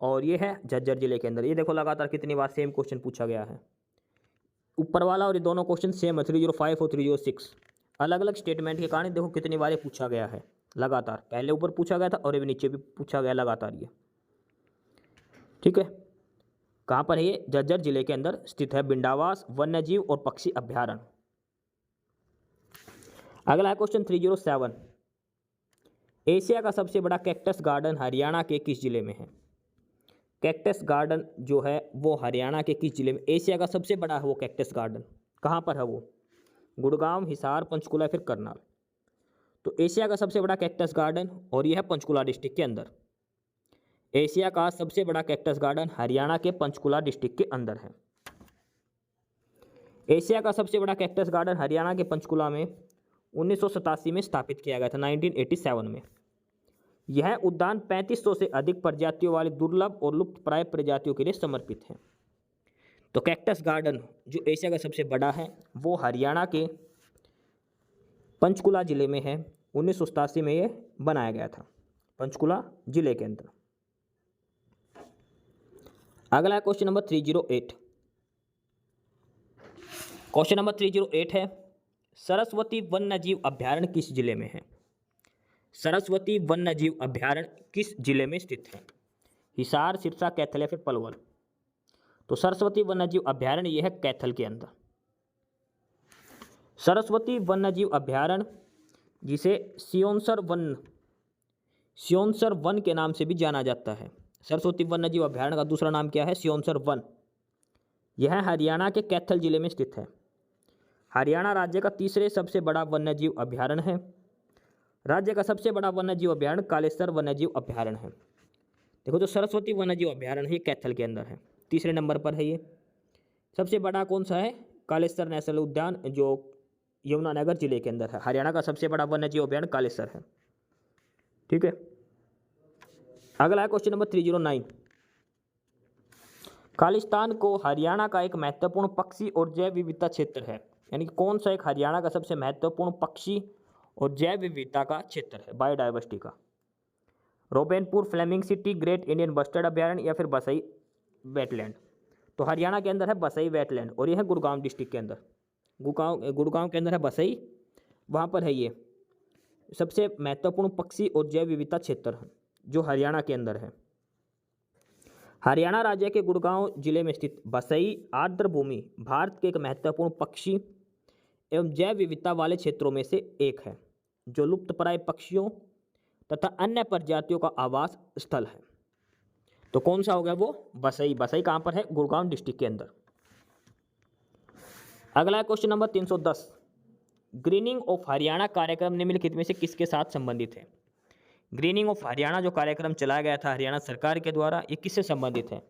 और ये है झज्जर जिले के अंदर। ये देखो लगातार कितनी बार सेम क्वेश्चन पूछा गया है। ऊपर वाला और ये दोनों क्वेश्चन सेम है, 305 और 306। अलग अलग स्टेटमेंट के कारण देखो कितनी बार ये पूछा गया है लगातार। पहले ऊपर पूछा गया था और ये नीचे भी पूछा गया लगातार ये। ठीक है, कहाँ पर है ये? झज्जर जिले के अंदर स्थित है भिंडावास वन्यजीव और पक्षी अभयारण्य। अगला है क्वेश्चन 307, एशिया का सबसे बड़ा कैक्टस गार्डन हरियाणा के किस जिले में है? कैक्टस गार्डन जो है वो हरियाणा के किस जिले में? एशिया का सबसे बड़ा है वो कैक्टस गार्डन, कहाँ पर है वो? गुड़गांव, हिसार, पंचकुला फिर करनाल? तो एशिया का सबसे बड़ा कैक्टस गार्डन, और यह है पंचकुला डिस्ट्रिक्ट के अंदर। एशिया का सबसे बड़ा कैक्टस गार्डन हरियाणा के पंचकुला डिस्ट्रिक्ट के अंदर है। एशिया का सबसे बड़ा कैक्टस गार्डन हरियाणा के पंचकुला में 1987 में स्थापित किया गया था, 1987 में। यह उद्यान 3500 से अधिक प्रजातियों वाली दुर्लभ और लुप्तप्राय प्रजातियों के लिए समर्पित है। तो कैक्टस गार्डन जो एशिया का सबसे बड़ा है वो हरियाणा के पंचकुला जिले में है। 1987 में यह बनाया गया था पंचकुला जिले के अंदर। अगला क्वेश्चन नंबर 308। क्वेश्चन नंबर 308 है, सरस्वती वन्यजीव अभयारण्य किस जिले में है? सरस्वती वन्यजीव अभयारण्य किस जिले में स्थित है? हिसार, सिरसा, कैथल या फिर पलवल? तो सरस्वती वन्यजीव अभयारण्य यह है कैथल के अंदर। सरस्वती वन्यजीव अभयारण्य जिसे सियोंसर वन के नाम से भी जाना जाता है। सरस्वती वन्यजीव अभयारण्य का दूसरा नाम क्या है? सियोंसर वन। यह हरियाणा के कैथल जिले में स्थित है। हरियाणा राज्य का तीसरे सबसे बड़ा वन्यजीव अभयारण्य है। राज्य का सबसे बड़ा वन्यजीव अभयारण्य कालेसर वन्यजीव अभयारण्य है। देखो जो सरस्वती वन्यजीव अभयारण्य है ये कैथल के अंदर है, तीसरे नंबर पर है ये। सबसे बड़ा कौन सा है? कालेसर नेशनल उद्यान जो यमुनानगर जिले के अंदर है। हरियाणा का सबसे बड़ा वन्यजीव अभयारण्य कालेसर है। ठीक है, अगला है क्वेश्चन नंबर 309। खालिस्तान को हरियाणा का एक महत्वपूर्ण पक्षी और जैव विविधता क्षेत्र है, यानी कौन सा एक हरियाणा का सबसे महत्वपूर्ण पक्षी और जैव विविधता का क्षेत्र है, बायोडाइवर्सिटी का? रोबेनपुर, flamingo city, great Indian bustard अभयारण्य या फिर बसई वेटलैंड? तो हरियाणा के अंदर है बसई वेटलैंड, और यह है गुड़गांव डिस्ट्रिक्ट के अंदर। गुड़गांव के अंदर है बसई, वहाँ पर है ये सबसे महत्वपूर्ण पक्षी और जैव विविधता क्षेत्र जो हरियाणा के अंदर है। हरियाणा राज्य के गुड़गांव जिले में स्थित बसई आर्द्र भूमि भारत के एक महत्वपूर्ण पक्षी एवं जैव विविधता वाले क्षेत्रों में से एक है, जो लुप्तप्राय पक्षियों तथा अन्य प्रजातियों का आवास स्थल है। तो कौन सा हो गया वो? बसई। बसई कहाँ पर है? गुड़गांव डिस्ट्रिक्ट के अंदर। अगला question number 310। Grinning of Haryana कार्यक्रम निम्नलिखित में से किसके साथ संबंधित है? ग्रीनिंग ऑफ हरियाणा जो कार्यक्रम चलाया गया था हरियाणा सरकार के द्वारा, ये किससे संबंधित है?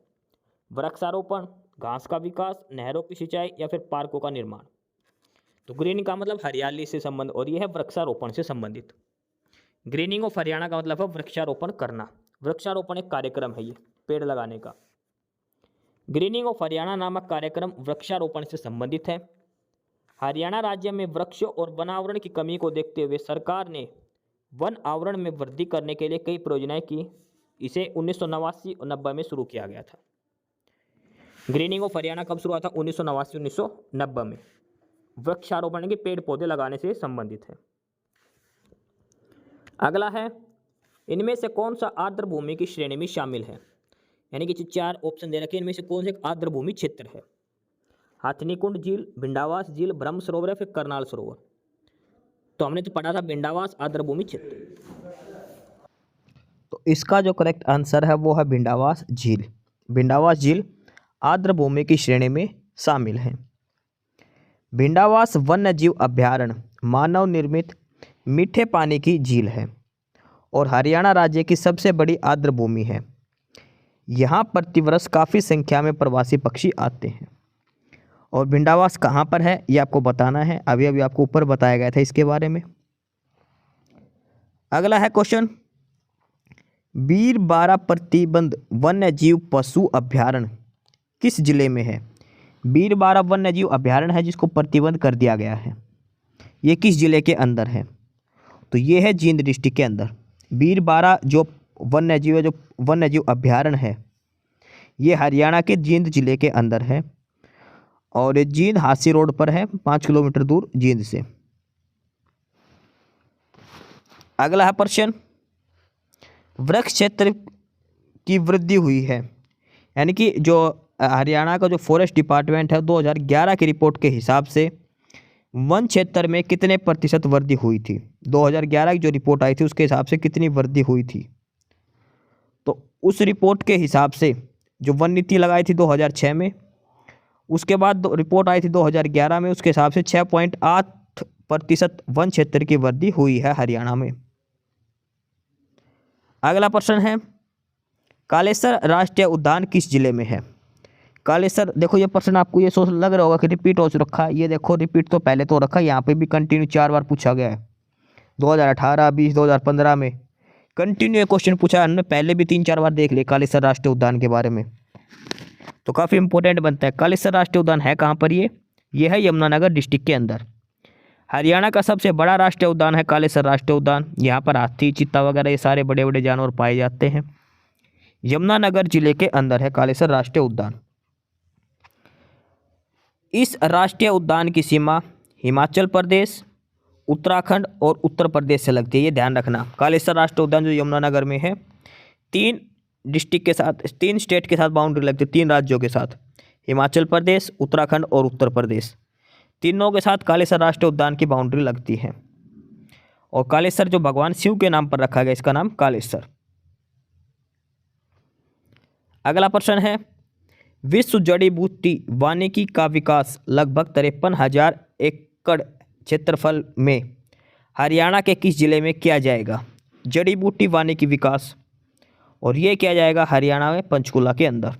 वृक्षारोपण, घास का विकास, नहरों की सिंचाई या फिर पार्कों का निर्माण। तो ग्रीनिंग का मतलब हरियाली से संबंध और यह है वृक्षारोपण से संबंधित। ग्रीनिंग ऑफ हरियाणा का मतलब है वृक्षारोपण करना। वृक्षारोपण एक कार्यक्रम है, ये पेड़ लगाने का। ग्रीनिंग ऑफ हरियाणा नामक कार्यक्रम वृक्षारोपण से संबंधित है। हरियाणा राज्य में वृक्षों और वनावरण की कमी को देखते हुए सरकार ने वन आवरण में वृद्धि करने के लिए कई परियोजनाएं की। इसे 1989 और 90 में शुरू किया गया था। ग्रीनिंग ऑफ हरियाणा कब शुरू हुआ था? 1989-1990 में। वृक्षारोपण के पेड़ पौधे लगाने से संबंधित है। अगला है, इनमें से कौन सा आर्द्र भूमि की श्रेणी में शामिल है? यानी कि जो 4 ऑप्शन दे रखे हैं, इनमें से कौन सा एक आर्द्र भूमि क्षेत्र है? हाथनीकुंड झील, भिंडावास झील, ब्रह्म सरोवर या फिर करनाल सरोवर। तो हमने तो पढ़ा था भिंडावास आर्द्र भूमि क्षेत्र। तो इसका जो करेक्ट आंसर है वो है भिंडावास झील। भिंडावास झील आर्द्र भूमि की श्रेणी में शामिल है। भिंडावास वन्यजीव अभयारण्य मानव निर्मित मीठे पानी की झील है और हरियाणा राज्य की सबसे बड़ी आर्द्र भूमि है। यहाँ प्रतिवर्ष काफ़ी संख्या में प्रवासी पक्षी आते हैं। और भिंडावास कहाँ पर है ये आपको बताना है। अभी अभी आपको ऊपर बताया गया था इसके बारे में। अगला है क्वेश्चन, बीरबारा प्रतिबंध वन्यजीव पशु अभयारण्य किस जिले में है? बीरबारा वन्यजीव अभयारण्य है जिसको प्रतिबंध कर दिया गया है, ये किस जिले के अंदर है? तो ये है जींद डिस्ट्रिक्ट के अंदर। बीरबारा जो वन्यजीव है, जो वन्यजीव अभयारण्य है, ये हरियाणा के जींद जिले के अंदर है और ये जींद हांसी रोड पर है, 5 किलोमीटर दूर जींद से। अगला है प्रश्न, वृक्ष क्षेत्र की वृद्धि हुई है। यानी कि जो हरियाणा का जो फॉरेस्ट डिपार्टमेंट है 2011 की रिपोर्ट के हिसाब से वन क्षेत्र में कितने प्रतिशत वृद्धि हुई थी? 2011 की जो रिपोर्ट आई थी उसके हिसाब से कितनी वृद्धि हुई थी? तो उस रिपोर्ट के हिसाब से जो वन नीति लगाई थी 2006 में, उसके बाद रिपोर्ट आई थी 2011 में, उसके हिसाब से 6.8% वन क्षेत्र की वृद्धि हुई है हरियाणा में। अगला प्रश्न है, कालेसर राष्ट्रीय उद्यान किस जिले में है? कालेसर, देखो ये प्रश्न आपको ये सोच लग रहा होगा कि रिपीट हो रखा है। ये देखो रिपीट तो पहले तो रखा है, यहाँ पे भी कंटिन्यू 4 बार पूछा गया है। 2018, 20, 2015 में कंटिन्यू ये क्वेश्चन पूछा है। हमने पहले भी 3-4 बार देख लिया कालेसर राष्ट्रीय उद्यान के बारे में, तो काफ़ी इंपॉर्टेंट बनता है। कालेसर राष्ट्रीय उद्यान है कहाँ पर? ये है यमुनानगर डिस्ट्रिक्ट के अंदर। हरियाणा का सबसे बड़ा राष्ट्रीय उद्यान है कालेसर राष्ट्रीय उद्यान। यहाँ पर हाथी, चीता वगैरह ये सारे बड़े बड़े जानवर पाए जाते हैं। यमुनानगर जिले के अंदर है कालेसर राष्ट्रीय उद्यान। इस राष्ट्रीय उद्यान की सीमा हिमाचल प्रदेश, उत्तराखंड और उत्तर प्रदेश से लगती है, ये ध्यान रखना। कालेसर राष्ट्रीय उद्यान जो यमुनानगर में है, 3 डिस्ट्रिक्ट के साथ, 3 स्टेट के साथ बाउंड्री लगती है, 3 राज्यों के साथ, हिमाचल प्रदेश, उत्तराखंड और उत्तर प्रदेश, तीनों के साथ कालेसर राष्ट्रीय उद्यान की बाउंड्री लगती है। और कालेसर जो भगवान शिव के नाम पर रखा गया, इसका नाम कालेसर। अगला प्रश्न है, विश्व जड़ी बूटी वानिकी का विकास लगभग 53,000 एकड़ क्षेत्रफल में हरियाणा के किस जिले में किया जाएगा? जड़ी बूटी वानिकी विकास, और ये किया जाएगा हरियाणा में पंचकुला के अंदर।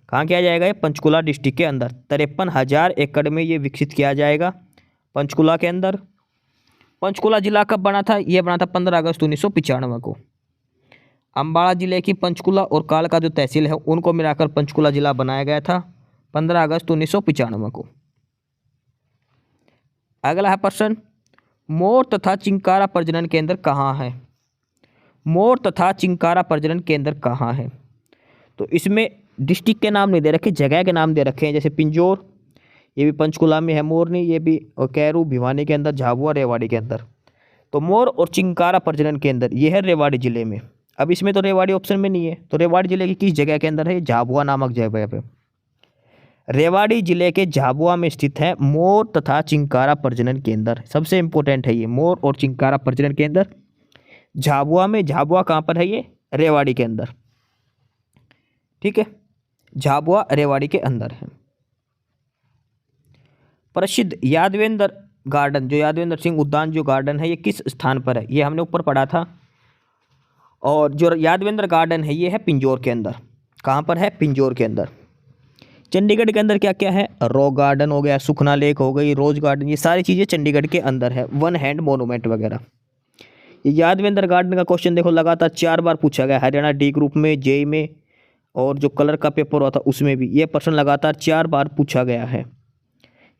कहाँ किया जाएगा? ये पंचकुला डिस्ट्रिक्ट के अंदर 53,000 एकड़ में ये विकसित किया जाएगा पंचकुला के अंदर। पंचकुला जिला कब बना था? ये बना था 15 अगस्त 1995 को। अम्बाला जिले की पंचकुला और कालका जो तहसील है उनको मिलाकर पंचकुला जिला बनाया गया था 15 अगस्त 1995 को। अगला है प्रश्न, मोर तथा चिंकारा प्रजनन केंद्र कहाँ है? मोर तथा चिंकारा प्रजनन केंद्र कहाँ है? तो इसमें डिस्ट्रिक्ट के नाम नहीं दे रखे, जगह के नाम दे रखे हैं। जैसे पिंजौर, ये भी पंचकुला में है, मोरनी ये भी, और कैरू भिवानी के अंदर, झाबुआ रेवाड़ी के अंदर। तो मोर और चिंकारा प्रजनन केंद्र ये है रेवाड़ी जिले में। अब इसमें तो रेवाड़ी ऑप्शन में नहीं है, तो रेवाड़ी जिले की किस जगह के अंदर है? झाबुआ नामक जगह पे। रेवाड़ी जिले के झाबुआ में स्थित है मोर तथा चिंकारा प्रजनन केंद्र। सबसे इंपॉर्टेंट है ये, मोर और चिंकारा प्रजनन केंद्र झाबुआ में। झाबुआ कहाँ पर है? ये रेवाड़ी के अंदर, ठीक है, झाबुआ रेवाड़ी के अंदर है। प्रसिद्ध यादवेंद्र गार्डन, जो यादवेंद्र सिंह उद्यान जो गार्डन है, ये किस स्थान पर है? ये हमने ऊपर पढ़ा था और जो यादवेंद्र गार्डन है ये है पिंजौर के अंदर। कहाँ पर है? पिंजौर के अंदर। चंडीगढ़ के अंदर क्या क्या है? रॉक गार्डन हो गया, सुखना लेक हो गई, रोज गार्डन, ये सारी चीज़ें चंडीगढ़ के अंदर है। वन हैंड मोनूमेंट वगैरह। ये यादवेंद्र गार्डन का क्वेश्चन देखो लगातार 4 बार पूछा गया, हरियाणा डी ग्रुप में, जेई में, और जो कलर का पेपर हुआ था उसमें भी ये प्रश्न लगातार 4 बार पूछा गया है।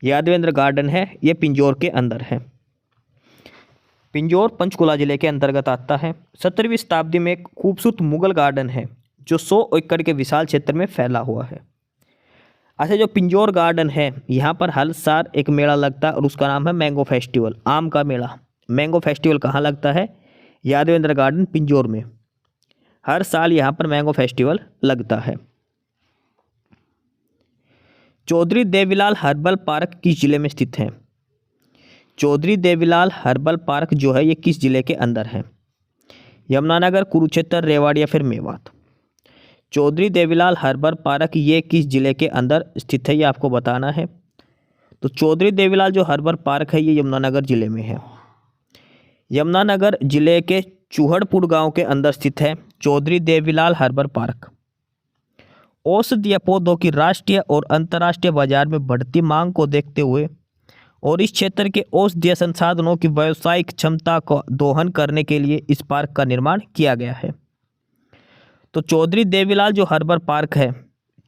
यादवेंद्र गार्डन है ये पिंजौर के अंदर है। पिंजौर पंचकुला जिले के अंतर्गत आता है। 17वीं शताब्दी में एक खूबसूरत मुगल गार्डन है जो 100 एकड़ के विशाल क्षेत्र में फैला हुआ है। अच्छा, जो पिंजौर गार्डन है यहाँ पर हर साल एक मेला लगता है और उसका नाम है मैंगो फेस्टिवल, आम का मेला। मैंगो फेस्टिवल कहाँ लगता है? यादवेंद्र गार्डन पिंजौर में। हर साल यहाँ पर मैंगो फेस्टिवल लगता है। चौधरी देवीलाल हर्बल पार्क किस जिले में स्थित है? चौधरी देवीलाल हर्बल पार्क जो है ये किस जिले के अंदर है? यमुनानगर, कुरुक्षेत्र, रेवाड़ी या फिर मेवात? चौधरी देवीलाल हर्बल पार्क ये किस जिले के अंदर स्थित है ये आपको बताना है। तो चौधरी देवीलाल जो हर्बल पार्क है ये यमुनानगर जिले में है। यमुनानगर जिले के चूहड़पुर गांव के अंदर स्थित है चौधरी देवीलाल हर्बल पार्क। औषधीय पौधों की राष्ट्रीय और अंतर्राष्ट्रीय बाजार में बढ़ती मांग को देखते हुए और इस क्षेत्र के औषधीय संसाधनों की व्यावसायिक क्षमता को दोहन करने के लिए इस पार्क का निर्माण किया गया है। तो चौधरी देवीलाल जो हर्बल पार्क है,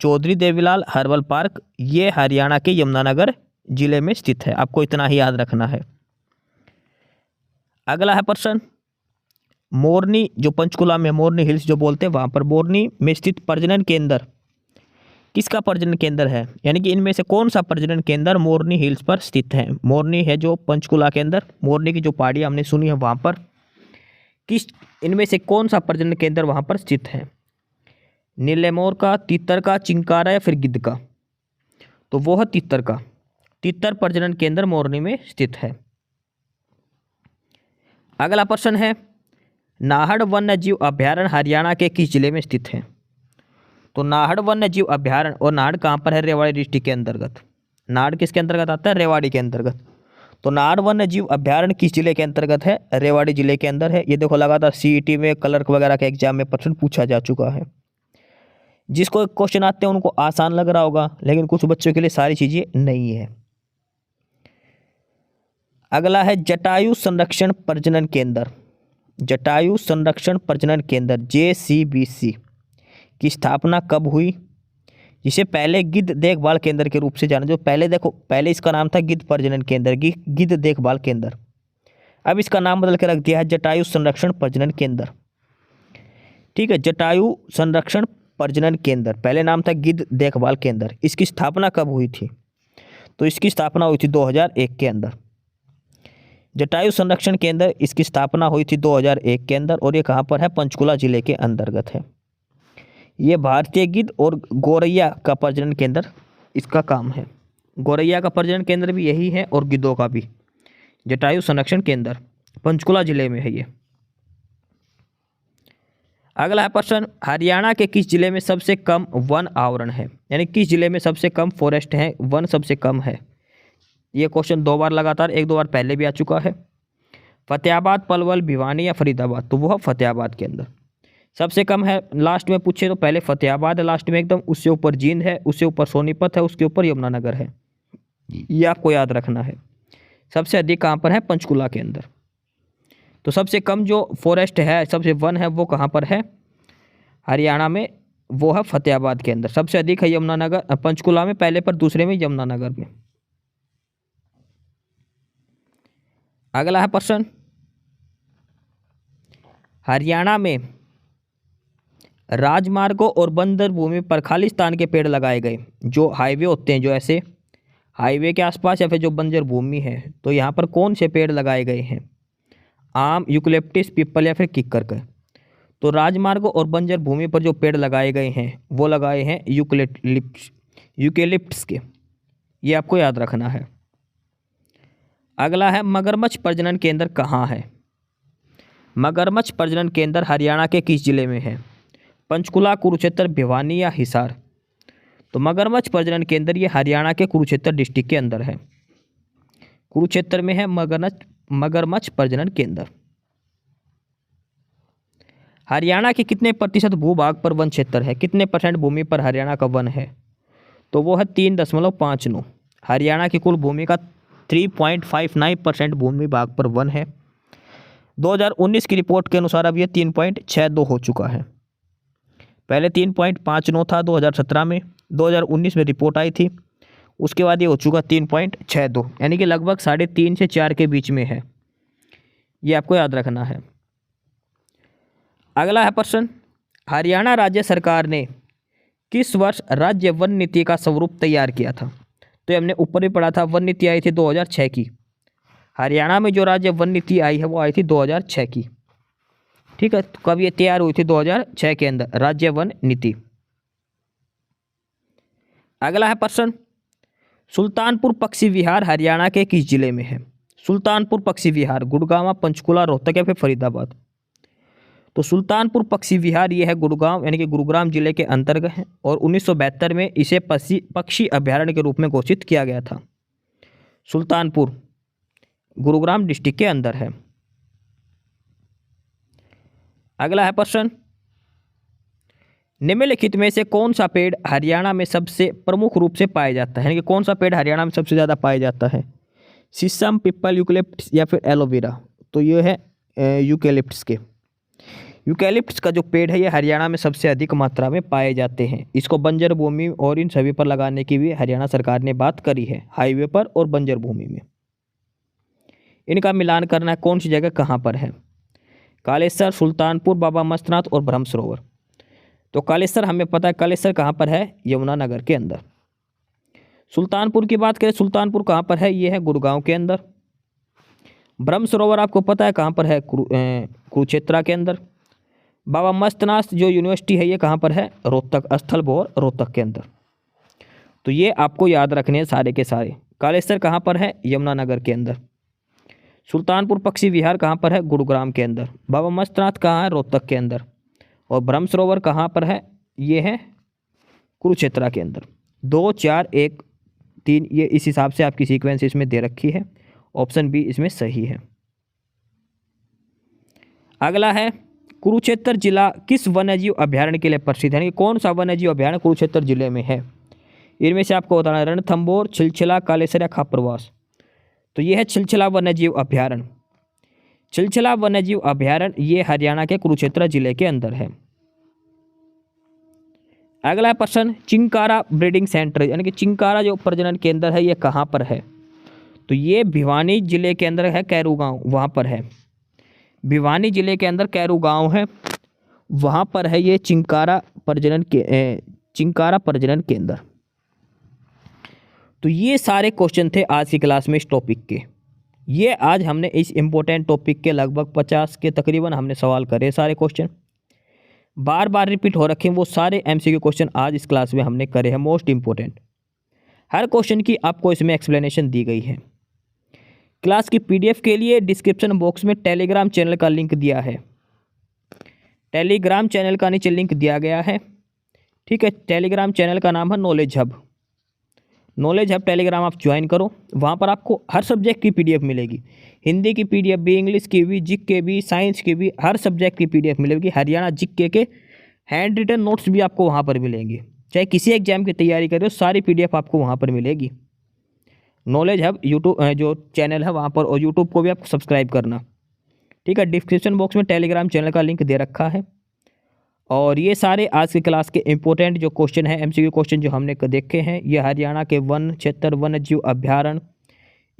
चौधरी देवीलाल हर्बल पार्क ये हरियाणा के यमुनानगर जिले में स्थित है। आपको इतना ही याद रखना है। अगला है प्रश्न, मोरनी जो पंचकुला में मोरनी हिल्स जो बोलते हैं वहाँ पर मोरनी में स्थित प्रजनन केंद्र किसका प्रजनन केंद्र है? यानी कि इनमें से कौन सा प्रजनन केंद्र मोरनी हिल्स पर स्थित है? मोरनी है जो पंचकुला के अंदर, मोरनी की जो पहाड़ियाँ हमने सुनी है वहाँ पर किस इनमें से कौन सा प्रजनन केंद्र वहाँ पर स्थित है? नीले मोर का, तीतर का, चिंकारा या फिर गिद्ध का? तो वो है तीतर का। तीतर प्रजनन केंद्र मोरनी में स्थित है। अगला प्रश्न है, नाहड़ वन्य जीव अभ्यारण्य हरियाणा के किस जिले में स्थित है? तो नाहड़ वन्य जीव अभ्यारण्य, और नाहड़ कहाँ पर है? रेवाड़ी डिस्ट्रिक्ट के अंतर्गत। नाहड़ किसके अंतर्गत आता है? रेवाड़ी के अंतर्गत। तो नाहड़ वन्य जीव अभ्यारण्य किस जिले के अंतर्गत है? रेवाड़ी जिले के अंदर है। ये देखो लगातार सीईटी में, क्लर्क वगैरह के एग्जाम में प्रश्न पूछा जा चुका है। जिसको क्वेश्चन आते हैं उनको आसान लग रहा होगा, लेकिन कुछ बच्चों के लिए सारी चीजें नहीं है। अगला है जटायु संरक्षण प्रजनन केंद्र। जटायु संरक्षण प्रजनन केंद्र JCBC की स्थापना कब हुई? जिसे पहले गिद्ध देखभाल केंद्र के रूप से जाना, जो पहले देखो पहले इसका नाम था गिद्ध प्रजनन केंद्र, गिद्ध देखभाल केंद्र। अब इसका नाम बदल के रख दिया है जटायु संरक्षण प्रजनन केंद्र। ठीक है, जटायु संरक्षण प्रजनन केंद्र, पहले नाम था गिद्ध देखभाल केंद्र। इसकी स्थापना कब हुई थी? तो इसकी स्थापना हुई थी 2001 के अंदर। जटायु संरक्षण केंद्र इसकी स्थापना हुई थी 2001 के अंदर, और ये कहाँ पर है? पंचकुला जिले के अंतर्गत है। ये भारतीय गिद्ध और गौरैया का प्रजनन केंद्र इसका काम है। गौरैया का प्रजनन केंद्र भी यही है और गिद्धों का भी। जटायु संरक्षण केंद्र पंचकुला जिले में है ये। अगला है प्रश्न, हरियाणा के किस जिले में सबसे कम वन आवरण है? यानी किस जिले में सबसे कम फॉरेस्ट है, वन सबसे कम है? ये क्वेश्चन 2 बार लगातार, 1-2 बार पहले भी आ चुका है। फतेहाबाद, पलवल, भिवानी या फरीदाबाद? तो वो है फतेहाबाद के अंदर सबसे कम है। लास्ट में पूछे तो पहले फतेहाबाद है लास्ट में एकदम, उससे ऊपर जींद है, उससे ऊपर सोनीपत है, उसके ऊपर यमुनानगर है। ये आपको याद रखना है। सबसे अधिक कहाँ पर है? पंचकुला के अंदर। तो सबसे कम जो फॉरेस्ट है, सबसे वन है, वो कहाँ पर है? हरियाणा में, वो है फतेहाबाद के अंदर। सबसे अधिक है यमुनानगर, पंचकुला में पहले पर, दूसरे में यमुनानगर में। अगला है प्रश्न, हरियाणा में राजमार्गों और बंजर भूमि पर खालिस्तान के पेड़ लगाए गए, जो हाईवे होते हैं, जो ऐसे हाईवे के आसपास या फिर जो बंजर भूमि है, तो यहाँ पर कौन से पेड़ लगाए गए हैं? आम, यूकलिप्टिस, पीपल या फिर किक्कर का? तो राजमार्गों और बंजर भूमि पर जो पेड़ लगाए गए हैं वो लगाए हैं यूकेलिप्टस के। ये आपको याद रखना है। अगला है, मगरमच्छ प्रजनन केंद्र कहाँ है? मगरमच्छ प्रजनन केंद्र हरियाणा के किस जिले में है? पंचकुला, कुरुक्षेत्र, भिवानी या हिसार? तो मगरमच्छ प्रजनन केंद्र ये हरियाणा के कुरुक्षेत्र डिस्ट्रिक्ट के अंदर है। कुरुक्षेत्र में है मगरमच्छ प्रजनन केंद्र। हरियाणा के कितने प्रतिशत भूभाग पर वन क्षेत्र है, कितने परसेंट भूमि पर हरियाणा का वन है? तो वो है 3.59। हरियाणा की कुल भूमि का 3.59% भूमि भाग पर वन है। 2019 की रिपोर्ट के अनुसार अब ये 3.62 हो चुका है। पहले 3.59 था 2017 में, 2019 में रिपोर्ट आई थी, उसके बाद ये हो चुका 3.62, यानी कि लगभग 3.5 से 4 के बीच में है। ये आपको याद रखना है। अगला है प्रश्न, हरियाणा राज्य सरकार ने किस वर्ष राज्य वन नीति का स्वरूप तैयार किया था? तो ये हमने ऊपर भी पढ़ा था, वन नीति आई थी 2006 की। हरियाणा में जो राज्य वन नीति आई है वो आई थी 2006 की। ठीक है, तो कब ये तैयार हुई थी? 2006 के अंदर राज्य वन नीति। अगला है प्रश्न, सुल्तानपुर पक्षी विहार हरियाणा के किस जिले में है? सुल्तानपुर पक्षी विहार गुड़गांव, पंचकुला, रोहतक या फिर फरीदाबाद? तो सुल्तानपुर पक्षी विहार ये है गुड़गांव यानी कि गुरुग्राम जिले के अंतर्गत है और 1972 में इसे पक्षी अभ्यारण्य के रूप में घोषित किया गया था। सुल्तानपुर गुरुग्राम डिस्ट्रिक्ट के अंदर है। अगला है प्रश्न, निम्नलिखित में से कौन सा पेड़ हरियाणा में सबसे प्रमुख रूप से पाया जाता है, यानी कि कौन सा पेड़ हरियाणा में सबसे ज़्यादा पाया जाता है? शीशम, पिपल, यूकेलिप्टस या फिर एलोवेरा? तो ये है यूकेलिप्टस के। यूकेलिप्टस का जो पेड़ है ये हरियाणा में सबसे अधिक मात्रा में पाए जाते हैं। इसको बंजर भूमि और इन सभी पर लगाने की भी हरियाणा सरकार ने बात करी है, हाईवे पर और बंजर भूमि में। इनका मिलान करना है, कौन सी जगह कहाँ पर है? कालेसर, सुल्तानपुर, बाबा मस्तनाथ और ब्रह्म सरोवर। तो कालेसर हमें पता है, कालेसर कहाँ पर है? यमुनानगर के अंदर। सुल्तानपुर की बात करें, सुल्तानपुर कहाँ पर है? ये है गुड़गांव के अंदर। ब्रह्म सरोवर आपको पता है कहाँ पर है? कुरुक्षेत्र के अंदर। बाबा मस्तनाथ जो यूनिवर्सिटी है ये कहाँ पर है? रोहतक, स्थलभोर रोहतक के अंदर। तो ये आपको याद रखने हैं सारे के सारे। कालेसर कहाँ पर है? यमुनानगर के अंदर। सुल्तानपुर पक्षी विहार कहाँ पर है? गुरुग्राम के अंदर। बाबा मस्तनाथ कहाँ है? रोहतक के अंदर। और ब्रह्म सरोवर कहाँ पर है? ये है कुरुक्षेत्र के अंदर। 2, 4, 1, 3 ये इस हिसाब से आपकी सीक्वेंस इसमें दे रखी है। ऑप्शन बी इसमें सही है। अगला है, कुरुक्षेत्र जिला किस वन्यजीव अभ्यारण्य के लिए प्रसिद्ध है? यानी कौन सा वन्यजीव अभ्यारण्य कुरुक्षेत्र जिले में है? इनमें से आपको बताना है, रणथंभौर, छिलछिला, कालेसर या खापरवास? तो ये है छिलछिला वन्यजीव अभ्यारण्य। छिलछिला वन्यजीव अभ्यारण्य ये हरियाणा के कुरुक्षेत्र जिले के अंदर है। अगला प्रश्न, चिंकारा ब्रीडिंग सेंटर यानी कि चिंकारा जो प्रजनन केंद्र है ये कहाँ पर है? तो ये भिवानी जिले के अंदर है, कैरू गाँव वहाँ पर है। भिवानी जिले के अंदर कैरू गाँव है, वहाँ पर है ये चिंकारा प्रजनन केंद्र। तो ये सारे क्वेश्चन थे आज की क्लास में इस टॉपिक के। ये आज हमने इस इम्पोर्टेंट टॉपिक के लगभग 50 के तकरीबन हमने सवाल करे। सारे क्वेश्चन बार बार रिपीट हो रखे हैं, वो सारे एमसीक्यू क्वेश्चन आज इस क्लास में हमने करे हैं, मोस्ट इम्पोर्टेंट। हर क्वेश्चन की आपको इसमें एक्सप्लेनेशन दी गई है। क्लास की पीडीएफ के लिए डिस्क्रिप्शन बॉक्स में टेलीग्राम चैनल का लिंक दिया है। टेलीग्राम चैनल का नीचे लिंक दिया गया है। ठीक है, टेलीग्राम चैनल का नाम है knowledge hub. Knowledge hub Telegram आप ज्वाइन करो, वहाँ पर आपको हर सब्जेक्ट की पीडीएफ मिलेगी। हिंदी की पीडीएफ भी, इंग्लिश की भी, जीके भी, साइंस की भी, हर सब्जेक्ट की पीडीएफ मिलेगी। हरियाणा जीके के हैंड रिटन नोट्स भी आपको वहाँ पर मिलेंगे। चाहे किसी एग्जाम की तैयारी कर रहे हो, सारी पीडीएफ आपको वहाँ पर मिलेगी। नॉलेज हब यूट्यूब जो चैनल है वहाँ पर, और यूट्यूब को भी आपको सब्सक्राइब करना। ठीक है, डिस्क्रिप्शन बॉक्स में टेलीग्राम चैनल का लिंक दे रखा है। और ये सारे आज की क्लास के इंपॉर्टेंट जो क्वेश्चन हैं, एमसीक्यू क्वेश्चन जो हमने देखे हैं, ये हरियाणा के वन क्षेत्र, वन्य जीव अभ्यारण्य,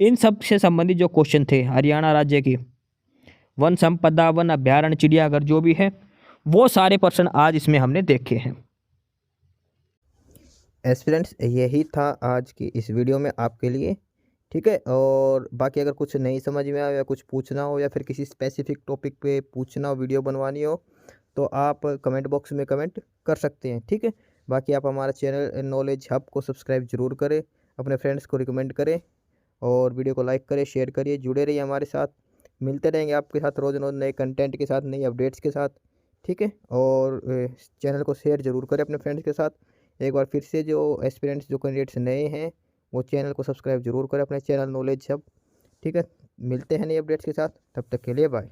इन सब से संबंधित जो क्वेश्चन थे, हरियाणा राज्य की वन संपदा, वन अभ्यारण्य, चिड़ियाघर जो भी है, वो सारे प्रश्न आज इसमें हमने देखे हैं। एस्पिरेंट्स यही था आज की इस वीडियो में आपके लिए। ठीक है, और बाकी अगर कुछ नहीं समझ में आया या कुछ पूछना हो या फिर किसी स्पेसिफिक टॉपिक पे पूछना हो, वीडियो बनवानी हो, तो आप कमेंट बॉक्स में कमेंट कर सकते हैं। ठीक है, बाकी आप हमारा चैनल नॉलेज हब को सब्सक्राइब जरूर करें, अपने फ्रेंड्स को रिकमेंड करें और वीडियो को लाइक करें, शेयर करिए, जुड़े रहिए हमारे साथ। मिलते रहेंगे आपके साथ रोज़ रोज़ नए कंटेंट के साथ, नई अपडेट्स के साथ। ठीक है, और चैनल को शेयर जरूर करें अपने फ्रेंड्स के साथ। एक बार फिर से जो एस्पिरेंट्स जो कैंडिडेट्स नए हैं वो चैनल को सब्सक्राइब जरूर करें, अपने चैनल नॉलेज हब। ठीक है, मिलते हैं नई अपडेट्स के साथ, तब तक के लिए बाय।